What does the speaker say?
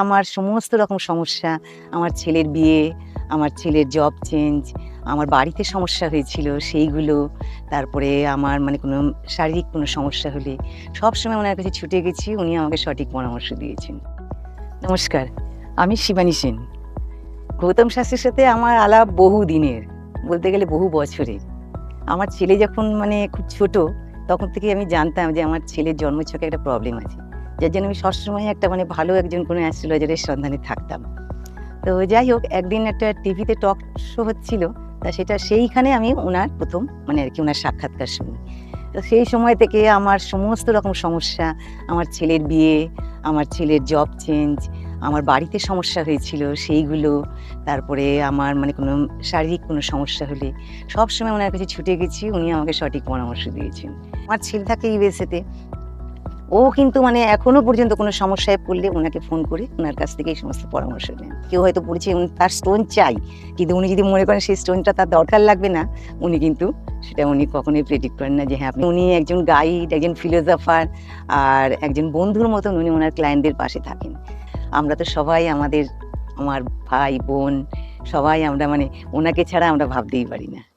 আমার সমস্ত রকম সমস্যা, আমার ছেলের বিয়ে, আমার ছেলের জব চেঞ্জ, আমার বাড়িতে সমস্যা হয়েছিল সেইগুলো, তারপরে আমার কোনো শারীরিক কোনো সমস্যা হলে সবসময় ওনার কাছে ছুটে গেছি, উনি আমাকে সঠিক পরামর্শ দিয়েছেন। নমস্কার, আমি শিবানী সেন। গৌতম শাস্ত্রীর সাথে আমার আলাপ বহু দিনের, বলতে গেলে বহু বছরের। আমার ছেলে যখন খুব ছোট, তখন থেকেই আমি জানতাম যে আমার ছেলের জন্মছকে একটা প্রবলেম আছে। যার জন্য আমি সবসময় একটা ভালো একজন কোনো অ্যাস্ট্রোলজারের সন্ধানে থাকতাম। তো যাই হোক, একদিন একটা টিভিতে টক শো হচ্ছিল, তা সেইখানে আমি ওনার প্রথম ওনার সাক্ষাৎকার শুনি। তো সেই সময় থেকে আমার সমস্ত রকম সমস্যা, আমার ছেলের বিয়ে, আমার ছেলের জব চেঞ্জ, আমার বাড়িতে সমস্যা হয়েছিল সেইগুলো, তারপরে আমার কোনো শারীরিক কোনো সমস্যা হলে সবসময় ওনার কাছে ছুটে গেছি, উনি আমাকে সঠিক পরামর্শ দিয়েছেন। আমার ছেলে থাকে ইউএসএতে। ও কিন্তু এখনো পর্যন্ত কোনো সমস্যায় পড়লে ওনাকে ফোন করে ওনার কাছ থেকে এই সমস্ত পরামর্শ নেন। কেউ হয়তো পড়েছে, তার স্টোন চাই, কিন্তু উনি যদি মনে করেন সেই স্টোনটা তার দরকার লাগবে না, সেটা উনি কখনোই প্রেডিক্ট করেন না যে হ্যাঁ উনি একজন গাইড, একজন ফিলোসফার আর একজন বন্ধুর মতন উনি ওনার ক্লায়েন্টদের পাশে থাকেন। আমরা তো সবাই আমার ভাই বোন সবাই আমরা ওনাকে ছাড়া আমরা ভাবতেই পারি না।